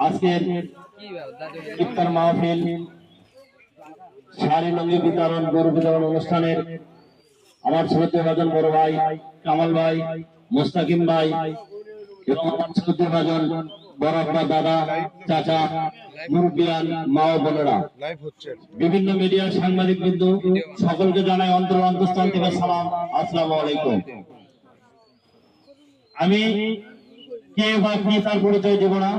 আজকের ইফতার মাহফিল শাড়ি লুঙ্গি বিতরণ গরু বিতরণ অনুষ্ঠানের আমার শ্রদ্ধেয় ভাজন বড় ভাই কামাল ভাই মোস্তাকিম ভাই এবং আমার শ্রদ্ধেয় ভাজন বড় আব্বা দাদা চাচা মুরব্বিয়ান মা ও বোনেরা বিভিন্ন মিডিয়ার সাংবাদিক বিন্দু সকলকে জানাই অন্তঃস্থল থেকে সালাম, আসসালামু আলাইকুম। আমি কে বা কি তার পরিচয় দেব না।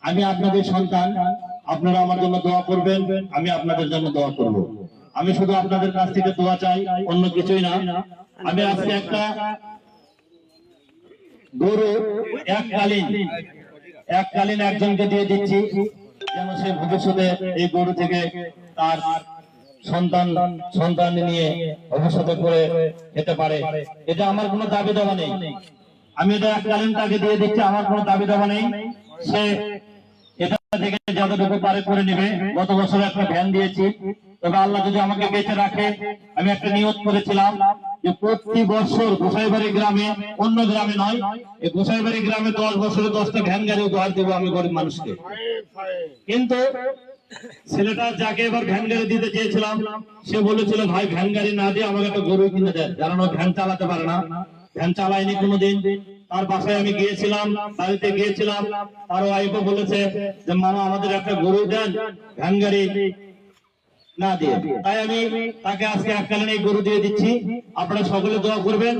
আমি আপনাদের সন্তান, আপনারা আমার জন্য দোয়া করবেন, আমি আপনাদের জন্য দোয়া করব। আমি শুধু আপনাদের কাছ থেকে দোয়া চাই, অন্য কিছুই না। আমি আজকে একটা গরু এককালীন একজনকে দিয়ে দিচ্ছি, যেন সে ভবিষ্যতে এই গরু থেকে তার সন্তান নিয়ে ভবিষ্যতে করে যেতে পারে। এটা আমার কোনো দাবি দাবা নেই, আমি এটা এককালীন তাকে দিয়ে দিচ্ছি, আমার কোনো দাবি দাবা নেই। সে এটা থেকে যতটুকু পারে করে নেবে। গত বছর একটা ভ্যান দিয়েছি, তবে আল্লাহ যদি আমাকে বেঁচে রাখে, আমি একটা নিয়ত করেছিলাম যে প্রতি বছর গোসাইবাড়ি গ্রামে, অন্য গ্রামে নয়, এই গোসাইবাড়ি গ্রামে 10 বছরে 10টা ভ্যান গাড়ি উপহার দেবো আমি গরিব মানুষকে। কিন্তু ছেলেটা যাকে এবার ভ্যান গাড়ি দিতে চেয়েছিলাম, সে বলেছিল ভাই ভ্যান গাড়ি না দিয়ে আমাকে একটা গরু কিনে দেন, কারণ ও ভ্যান চালাতে পারে না, ভ্যান চালায়নি কোনোদিন। তার বাসায় আমি গিয়েছিলাম, বাড়িতে গিয়েছিলাম, তার ওয়াইফও বলেছে যে মামা আমাদের একটা গরু দেন ভ্যান গাড়ি না দিয়ে। তাই আমি তাকে আজকে এককালীন এই গরু দিয়ে দিচ্ছি। আপনারা সকলে দোয়া করবেন,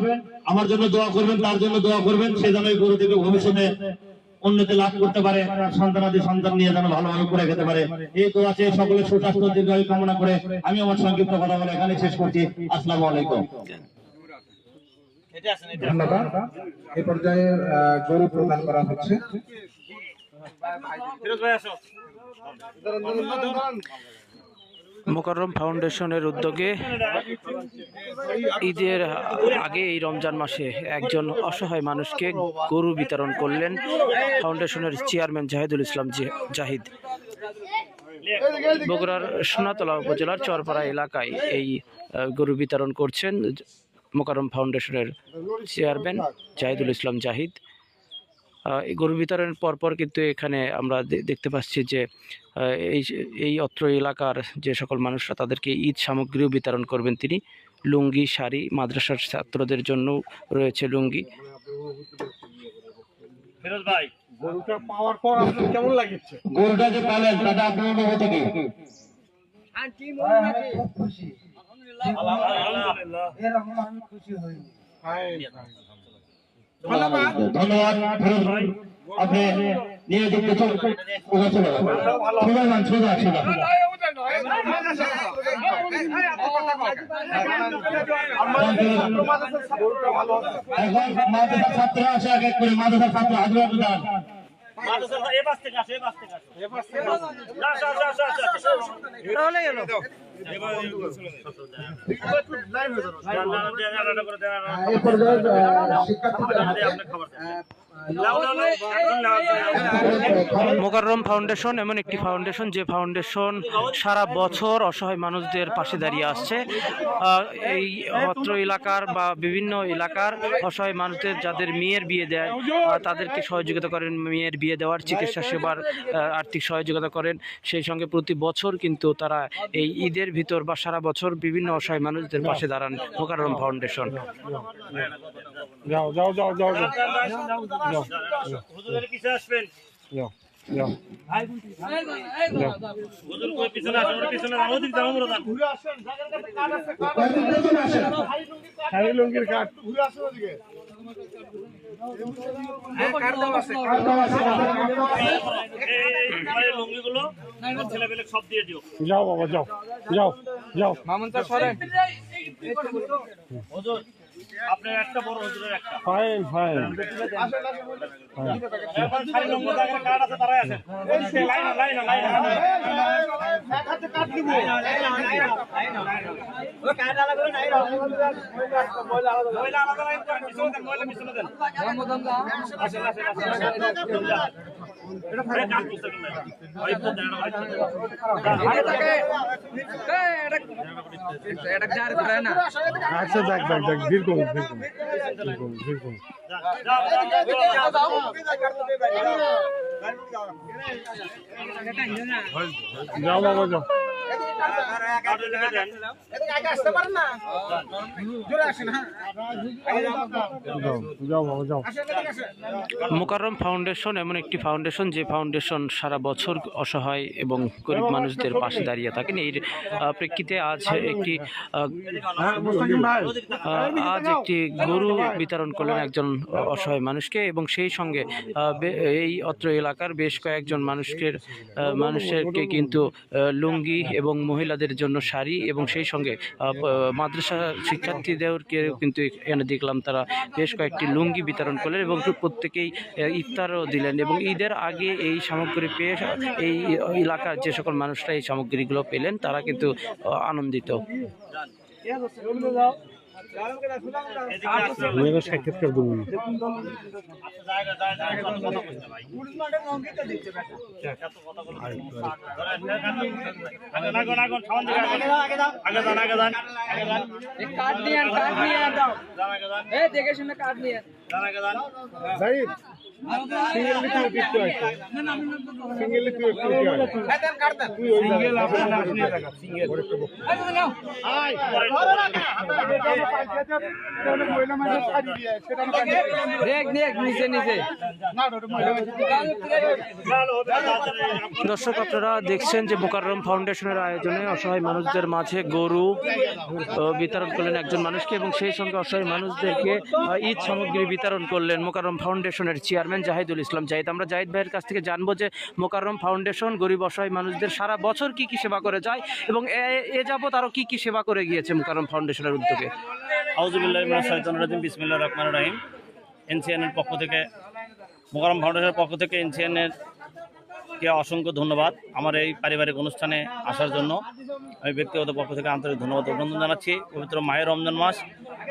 আমার জন্য দোয়া করবেন, তার জন্য দোয়া করবেন, সে যেন এই গরু থেকে ভবিষ্যতে উন্নতি লাভ করতে পারে, সন্তান নিয়ে যেন ভালোভাবে করে খেতে পারে। এই দোয়া চেয়ে সকলে সুস্বাস্থ্য দীর্ঘায়ু কামনা করে আমি আমার সংক্ষিপ্ত কথা বলে এখানে শেষ করছি। আসসালামু আলাইকুম। ধন্যবাদ। এই পর্যায়ে গরু প্রদান করা হচ্ছে। মোকাররম ফাউন্ডেশনের উদ্যোগে ঈদের আগে এই রমজান মাসে একজন অসহায় মানুষকে গরু বিতরণ করলেন ফাউন্ডেশনের চেয়ারম্যান জাহিদুল ইসলাম জাহিদ। বগুড়ার সোনাতলা উপজেলার চরপাড়া এলাকায় এই গরু বিতরণ করছেন মোকাররম ফাউন্ডেশনের চেয়ারম্যান জাহিদুল ইসলাম জাহিদ। এই গরু বিতরণের পরপর কিন্তু এখানে আমরা দেখতে পাচ্ছি যে এই অত্র এলাকার যে সকল মানুষরা তাদেরকে ঈদ সামগ্রীও বিতরণ করবেন তিনি। লুঙ্গি, শাড়ি, মাদ্রাসার ছাত্রদের জন্য রয়েছে লুঙ্গি। ফিরোজ ভাই, গরুটা পাওয়ার পর আপনার কেমন লাগছে? গরুটা যে পালেন তাতে আপনার অনুভূতি কি? শান্তি মনে লাগে, খুব খুশি। আলহামদুলিল্লাহ, এরকম আমি খুশি হই। ধন্যবাদ ফিরোজ ভাই, আপনি নিয়ে যেতে চলে এখন মাদ্রাসার ছাত্র আসে, এক এক করে মাদ্রাসার ছাত্র হাজিরা দেন। মোকাররম ফাউন্ডেশন এমন একটি ফাউন্ডেশন যে ফাউন্ডেশন সারা বছর অসহায় মানুষদের পাশে দাঁড়িয়ে আসছে। এই অত্র এলাকার বা বিভিন্ন এলাকার অসহায় মানুষদের যাদের মেয়ের বিয়ে দেয় তাদেরকে সহযোগিতা করেন, মেয়ের বিয়ে দেওয়ার, চিকিৎসা সেবার আর্থিক সহযোগিতা করেন। সেই সঙ্গে প্রতি বছর কিন্তু তারা এই ঈদের ভিতর বা সারা বছর বিভিন্ন অসহায় মানুষদের পাশে দাঁড়ান মোকাররম ফাউন্ডেশন। যাও যাও যাও যাও যাও, হুজুরের পিছে আসবেন। যাও যাও হুজুর কই পিছনে আসেন, ওর পিছনে রাখো, দিক যাও, আমরা ঘুরে আসেন, জায়গার কাছে কাট আছে, শাড়ি লুঙ্গির কাট, ঘুরে আসেন ওদিকে। কাট দাও আছে, এই লুঙ্গিগুলো ছেলেপেলে সব দিয়ে দিও। যাও বাবা, যাও যাও যাও, মামুন তো সরেন। হুজুর আপনার একটা বড়, হুজুরের একটা। ফাইন ফাইন, আসেন আসেন, এখন শাড়ি লুঙ্গি জায়গার কাট আছে, তারাই আছে। এই লাইন লাইন লাইন এক হাতে কাট দিব, ও কাট আলাদা করে নাই, ময়লা আলাদা নাই, পিছনে দেন, ময়লা পিছনে দেন। আসেন আসেন আসেন, কাজ করতে গেলে ওই তো আচ্ছা যাক যাক যাক ভিড় কমুক ভিড় কমুক যাও বাবা যাও যাও বাবা যাও মোকাররম ফাউন্ডেশন এমন একটি ফাউন্ডেশন যে ফাউন্ডেশন সারা বছর অসহায় এবং গরিব মানুষদের পাশে দাঁড়িয়ে থাকেন। এর প্রেক্ষিতে আজ একটি গরু বিতরণ করলেন একজন অসহায় মানুষকে এবং সেই সঙ্গে এই অত্র এলাকার বেশ কয়েকজন মানুষকে কিন্তু লুঙ্গি এবং মহিলাদের জন্য শাড়ি এবং সেই সঙ্গে মাদ্রাসা শিক্ষার্থীদেরকে কিন্তু এখানে দেখলাম তারা বেশ কয়েকটি লুঙ্গি বিতরণ করলেন এবং প্রত্যেকেই ইফতারও দিলেন এবং ঈদের আগে এই সামগ্রী পেয়ে এই এলাকার যে সকল মানুষরা এই সামগ্রীগুলো পেলেন তারা কিন্তু আনন্দিত। সাক্ষাৎকার দেবো দেখে শুনে কার্ড নিয়ে জাহিদ সিঙ্গেল লিখে একটু আছে সিঙ্গেল লিখে একটু তুই ওই সিঙ্গেল আপনি টাকা সিঙ্গেল দর্শক আপনারা দেখছেন যে মোকাররম ফাউন্ডেশনের আয়োজনে অসহায় মানুষদের মাঝে গরু বিতরণ করলেন একজন মানুষকে এবং সেই সঙ্গে অসহায় মানুষদেরকে ঈদ সামগ্রী বিতরণ করলেন মোকাররম ফাউন্ডেশনের চেয়ারম্যান জাহিদুল ইসলাম জাহিদ। আমরা জাহিদ ভাইয়ের কাছ থেকে জানবো যে মোকাররম ফাউন্ডেশন গরিব অসহায় মানুষদের সারা বছর কি কি সেবা করে যায় এবং এ যাবত আরো কি কি সেবা করে গিয়েছে মোকাররম ফাউন্ডেশনের উদ্যোগে। আউযুবিল্লাহি মিনাশ শাইতানির রাজিম বিসমিল্লাহির রহমানির রহিম। এনসিএনের পক্ষ থেকে মোকাররম ফাউন্ডেশনের পক্ষ থেকে এনসিএনের কে অসংখ্য ধন্যবাদ আমার এই পারিবারিক অনুষ্ঠানে আসার জন্য। আমি ব্যক্তিগত পক্ষ থেকে আন্তরিক ধন্যবাদ অভিনন্দন জানাচ্ছি। পবিত্র মাহের রমজান মাস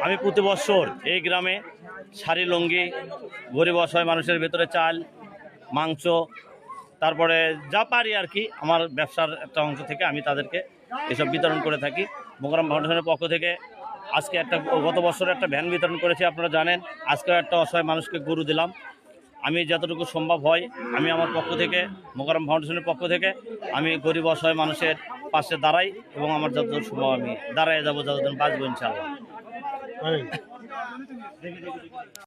আমি প্রতি বছর এই গ্রামে শাড়ি লুঙ্গি গরিব অসহায় মানুষের ভেতরে চাল মাংস তারপরে যা পারি আর কি আমার ব্যবসার একটা অংশ থেকে আমি তাদেরকে এসব বিতরণ করে থাকি। মোকাররম ফাউন্ডেশনের পক্ষ থেকে আজকে গত বছর একটা ভ্যান বিতরণ করেছি আপনারা জানেন। আজকে একটা অসহায় মানুষকে গরু দিলাম। আমি যতটুকু সম্ভব হয় আমি আমার পক্ষ থেকে মোকাররম ফাউন্ডেশনের পক্ষ থেকে আমি গরিব অসহায় মানুষের পাশে দাঁড়াই এবং আমার যতদূর সম্ভব আমি দাঁড়ায় যাবো যতদিন বাঁচবো ইনশাআল্লাহ।